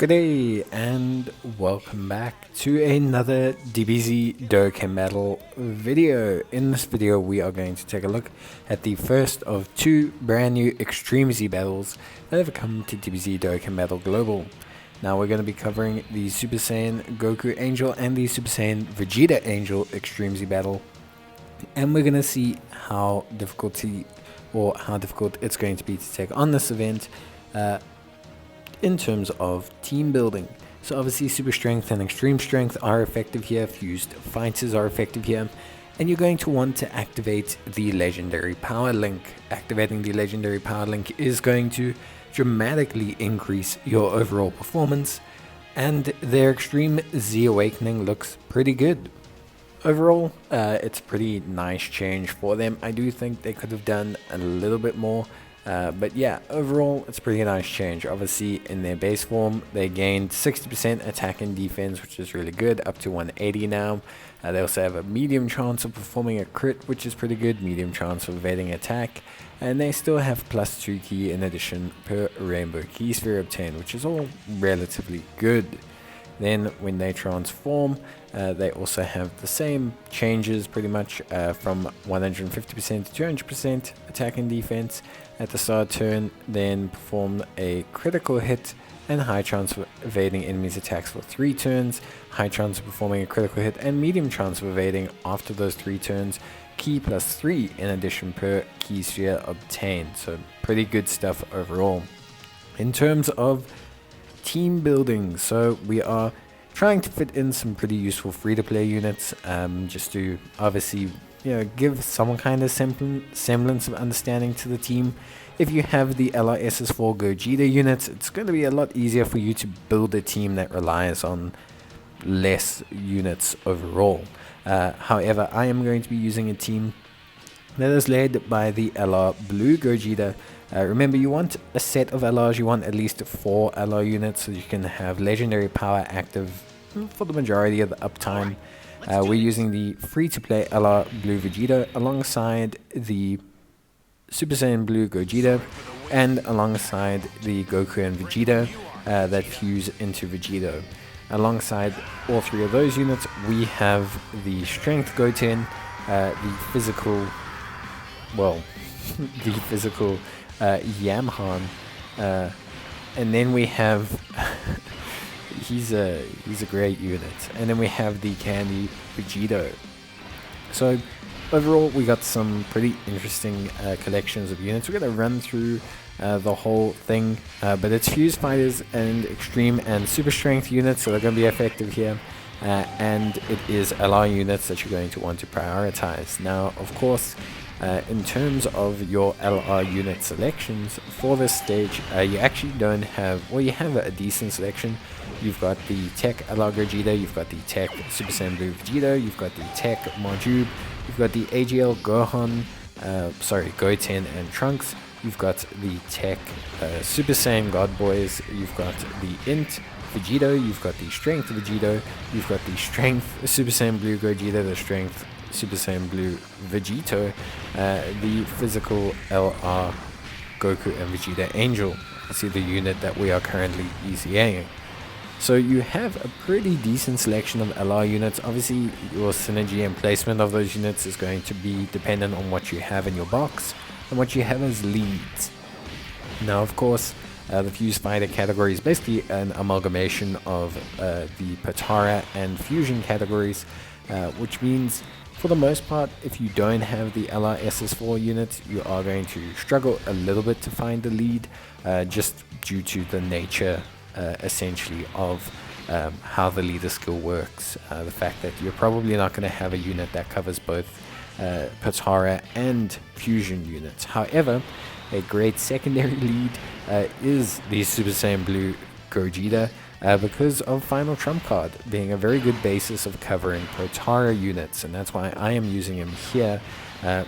Good day and welcome back to another Dbz Dokkan Battle video. In this video we are going to take a look at the first of two brand new Extreme Z battles that have come to Dbz Dokkan Battle Global. Now we're going to be covering the Super Saiyan Goku Angel and the Super Saiyan Vegeta Angel Extreme Z battle, and we're going to see how difficult it's going to be to take on this event in terms of team building. So obviously super strength and extreme strength are effective here, fused fighters are effective here, and you're going to want to activate the legendary power link. Activating the legendary power link is going to dramatically increase your overall performance, and their Extreme Z Awakening looks pretty good. Overall, it's a pretty nice change for them. I do think they could have done a little bit more. But yeah, overall, it's a pretty nice change. Obviously, in their base form, they gained 60% attack and defense, which is really good, up to 180 now. They also have a medium chance of performing a crit, which is pretty good, medium chance of evading attack. And they still have +2 key in addition per rainbow key sphere obtained, which is all relatively good. Then when they transform, they also have the same changes pretty much from 150% to 200% attack and defense at the start turn, then perform a critical hit and high chance of evading enemies' attacks for 3 turns, high chance of performing a critical hit and medium chance of evading after those 3 turns, key +3 in addition per key sphere obtained. So pretty good stuff overall. In terms of team building, so we are trying to fit in some pretty useful free-to-play units, just to obviously give some kind of semblance of understanding to the team. If you have the LRSS4 Gogeta units, it's going to be a lot easier for you to build a team that relies on less units overall. However, I am going to be using a team that is led by the LR Blue Gogeta. Remember, you want a set of LRs, you want at least 4 LR units so you can have legendary power active for the majority of the uptime. We're using the free-to-play LR Blue Vegeta alongside the Super Saiyan Blue Gogeta and alongside the Goku and Vegeta that fuse into Vegito. Alongside all 3 of those units, we have the Strength Goten, the physical Yamhan, and then we have he's a great unit, and then we have the Candy Vegito. So overall, we got some pretty interesting collections of units. We're going to run through the whole thing, but it's fused fighters and extreme and super strength units, so they're going to be effective here. And it is LR units that you're going to want to prioritize. Now, of course, in terms of your LR unit selections for this stage, you actually don't have, well, you have a decent selection. You've got the Tech LR Gogeta, you've got the Tech Super Saiyan Blue Vegeta, you've got the Tech Marjube, you've got the AGL Goten and Trunks, you've got the Tech Super Saiyan God Boys, you've got the Int Vegito, you've got the Strength Vegito, you've got the Strength Super Saiyan Blue Gogeta, the Strength Super Saiyan Blue Vegito, the physical LR Goku and Vegeta Angel. See the unit that we are currently ECAing. So you have a pretty decent selection of LR units. Obviously, your synergy and placement of those units is going to be dependent on what you have in your box and what you have as leads. Now, of course, the Fused Fighter category is basically an amalgamation of the Patara and Fusion categories, which means, for the most part, if you don't have the LRSS4 units, you are going to struggle a little bit to find the lead, just due to the nature, essentially, of how the leader skill works. The fact that you're probably not going to have a unit that covers both Patara and Fusion units. However, a great secondary lead is the Super Saiyan Blue Gogeta, because of Final Trump Card being a very good basis of covering Protara units, and that's why I am using him here,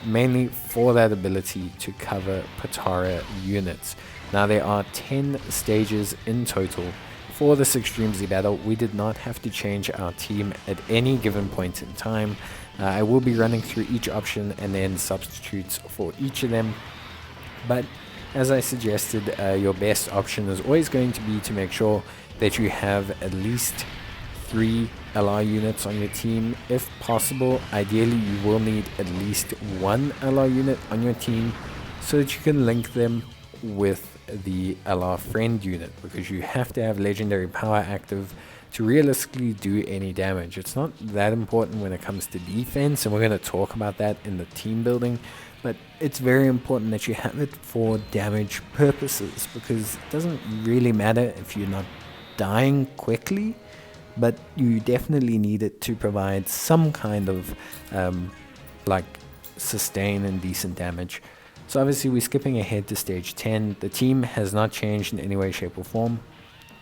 mainly for that ability to cover Protara units. Now, there are 10 stages in total for this Extreme Z battle. We did not have to change our team at any given point in time. I will be running through each option and then substitutes for each of them, but as I suggested, your best option is always going to be to make sure that you have at least 3 LR units on your team. If possible, ideally you will need at least 1 LR unit on your team so that you can link them with the LR friend unit, because you have to have legendary power active to realistically do any damage. It's not that important when it comes to defense, and we're going to talk about that in the team building, but it's very important that you have it for damage purposes, because it doesn't really matter if you're not dying quickly, but you definitely need it to provide some kind of like sustain and decent damage. So obviously we're skipping ahead to stage 10. The team has not changed in any way, shape or form.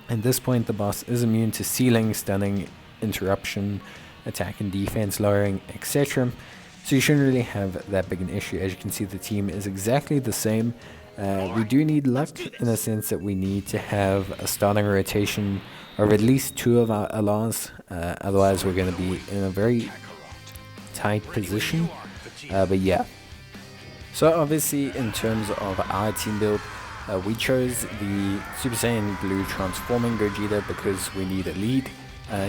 At this point the boss is immune to sealing, stunning, interruption, attack and defense lowering, etc. So you shouldn't really have that big an issue. As you can see, the team is exactly the same. We do need luck in the sense that we need to have a starting rotation of at least 2 of our LRs, otherwise we're going to be in a very tight position. But yeah, so obviously in terms of our team build, we chose the Super Saiyan Blue transforming Gogeta because we need a lead.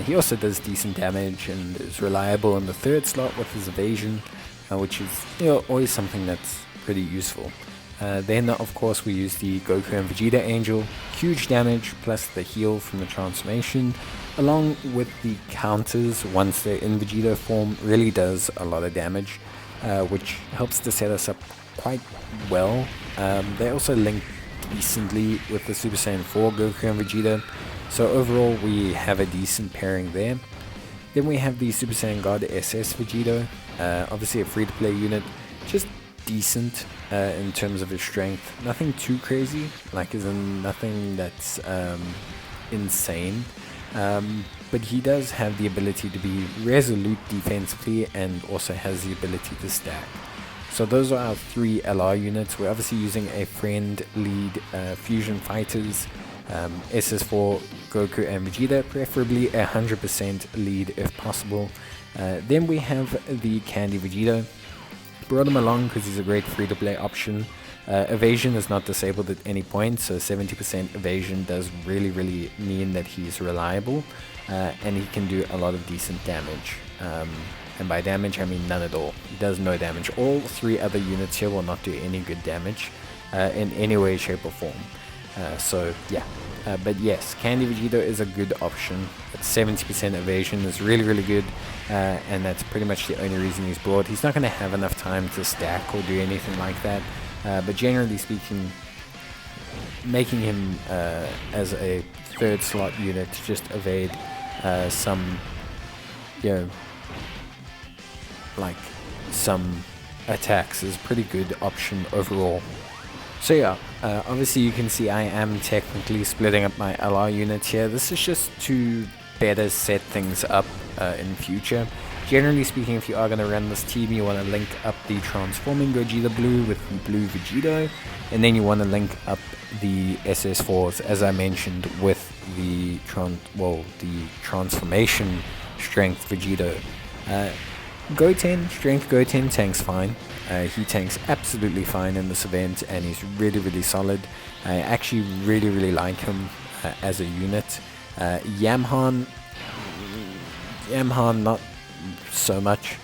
He also does decent damage and is reliable in the 3rd slot with his evasion, which is, you know, always something that's pretty useful. Then of course we use the Goku and Vegeta Angel, huge damage plus the heal from the transformation, along with the counters once they're in Vegeta form, really does a lot of damage, which helps to set us up quite well. They also link decently with the Super Saiyan 4 Goku and Vegeta, so overall we have a decent pairing there. Then we have the Super Saiyan God SS Vegeta, obviously a free-to-play unit, just decent in terms of his strength, nothing too crazy, like as in nothing that's insane, but he does have the ability to be resolute defensively and also has the ability to stack. So those are our 3 LR units. We're obviously using a friend lead fusion fighters, SS4 Goku and Vegeta, preferably 100% lead if possible. Then we have the Candy Vegeta. Brought him along because he's a great free-to-play option. Evasion is not disabled at any point, so 70% evasion does really mean that he's reliable, and he can do a lot of decent damage. And by damage I mean none at all. He does no damage. All 3 other units here will not do any good damage in any way, shape or form. So yeah, but yes, Candy Vegeta is a good option. At 70% evasion is really good, and that's pretty much the only reason he's brought. He's not going to have enough time to stack or do anything like that, but generally speaking, making him as a 3rd slot unit to just evade some, you know, like some attacks is a pretty good option overall. So yeah, obviously you can see I am technically splitting up my LR units here. This is just to better set things up in future. Generally speaking, if you are going to run this team, you want to link up the transforming Gogeta Blue with the Blue Vegeta, and then you want to link up the SS4s, as I mentioned, with the transformation strength Vegeta. Goten, strength Goten tanks fine. He tanks absolutely fine in this event, and he's really solid. I actually really like him as a unit. Yamhan not so much.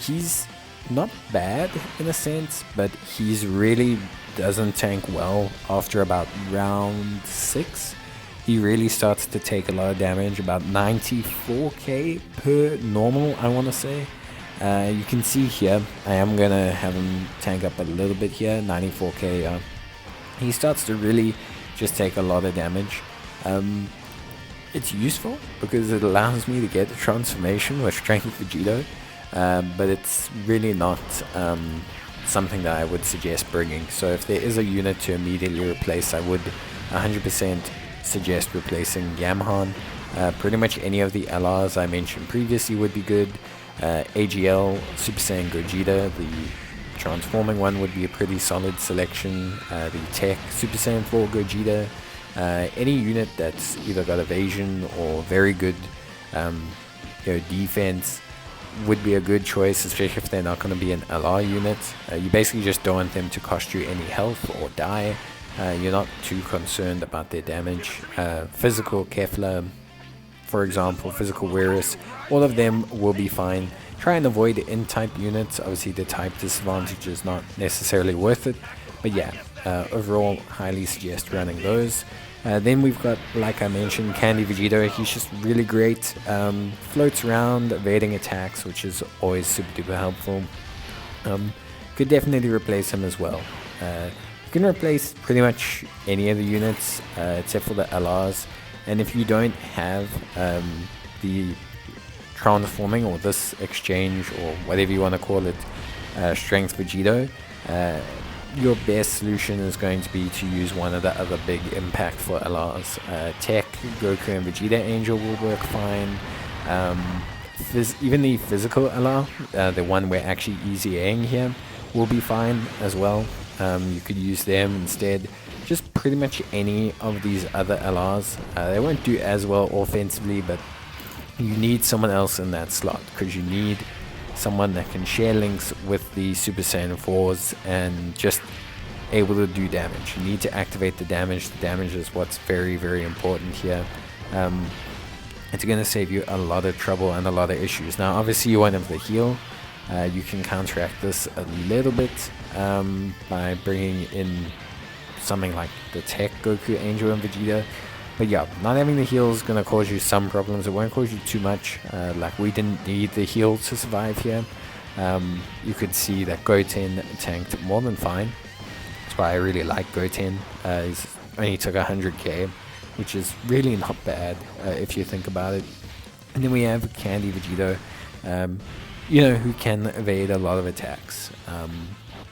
He's not bad in a sense, but he's really doesn't tank well after about round 6. He really starts to take a lot of damage, about 94k per normal, I want to say. You can see here, I am going to have him tank up a little bit here, 94k. He starts to really just take a lot of damage. It's useful because it allows me to get the transformation with Strength Vegeta, but it's really not something that I would suggest bringing. So if there is a unit to immediately replace, I would 100% suggest replacing Yamhan. Pretty much any of the LRs I mentioned previously would be good. AGL, Super Saiyan Gogeta, the transforming one would be a pretty solid selection. The Tech, Super Saiyan 4 Gogeta, any unit that's either got evasion or very good defense would be a good choice, especially if they're not going to be an LR unit. You basically just don't want them to cost you any health or die. You're not too concerned about their damage. Physical Kefla, for example, physical Weirus, all of them will be fine. Try and avoid N-type units. Obviously the type disadvantage is not necessarily worth it, but yeah, overall highly suggest running those. Then we've got, like I mentioned, Candy Vegeta. He's just really great. Floats around, evading attacks, which is always super duper helpful. Could definitely replace him as well. You can replace pretty much any of the units except for the LRs. And if you don't have the transforming or this exchange or whatever you want to call it, Strength Vegeta, your best solution is going to be to use one of the other big impactful LRs. Tech, Goku and Vegeta Angel will work fine. Even the physical LR, the one we're actually easying here, will be fine as well. You could use them instead. Just pretty much any of these other LRs. They won't do as well offensively, but you need someone else in that slot, because you need someone that can share links with the Super Saiyan 4s and just able to do damage. You need to activate the damage. The damage is what's very, very important here. It's going to save you a lot of trouble and a lot of issues. Now, obviously, you won't have the heal. You can counteract this a little bit by bringing in something like the Tech, Goku, Angel, and Vegeta. But yeah, not having the heal is going to cause you some problems. It won't cause you too much. Like, we didn't need the heal to survive here. You could see that Goten tanked more than fine. That's why I really like Goten. He's only took 100k, which is really not bad if you think about it. And then we have Candy Vegeta, you know, who can evade a lot of attacks.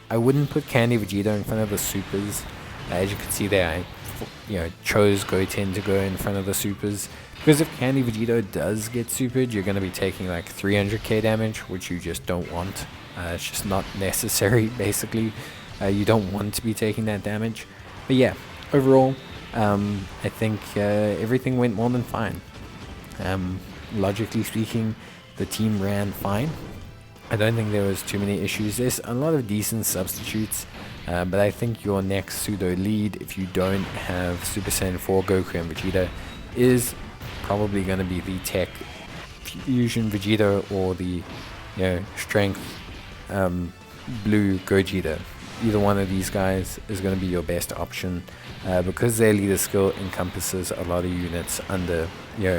I wouldn't put Candy Vegeta in front of the supers. As you can see there, I chose Goten to go in front of the supers, because if Candy Vegeta does get supered, you're going to be taking like 300k damage, which you just don't want. It's just not necessary, basically. You don't want to be taking that damage. But yeah, overall, I think everything went more than fine. Logically speaking, the team ran fine. I don't think there was too many issues. There's a lot of decent substitutes, but I think your next pseudo lead, if you don't have Super Saiyan 4 Goku and Vegeta, is probably going to be the Tech Fusion Vegeta or the Strength Blue Gogeta. Either one of these guys is going to be your best option, because their leader skill encompasses a lot of units under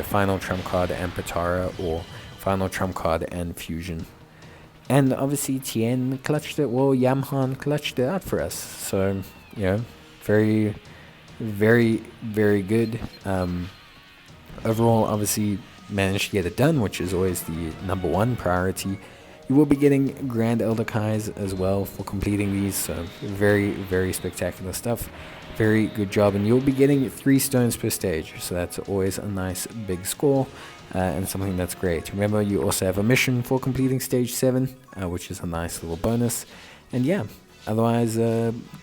Final Trump Card and Patara, or Final Trump Card and Fusion. And obviously Tien clutched it, well, Yamhan clutched it out for us. So, very, very, very good. Overall, obviously managed to get it done, which is always the number one priority. You will be getting Grand Elder Kais as well for completing these, so very, very spectacular stuff. Very good job, and you'll be getting 3 stones per stage, so that's always a nice big score. And something that's great. Remember, you also have a mission for completing stage 7, which is a nice little bonus. And yeah, otherwise,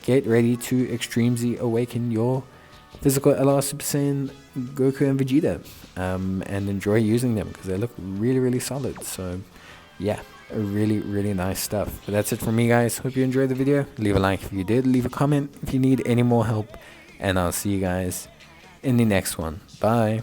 get ready to Extremely awaken your physical LR Super Saiyan Goku and Vegeta, and enjoy using them, because they look really, really solid. So yeah, really, really nice stuff. But that's it from me, guys. Hope you enjoyed the video. Leave a like if you did, leave a comment if you need any more help, and I'll see you guys in the next one. Bye.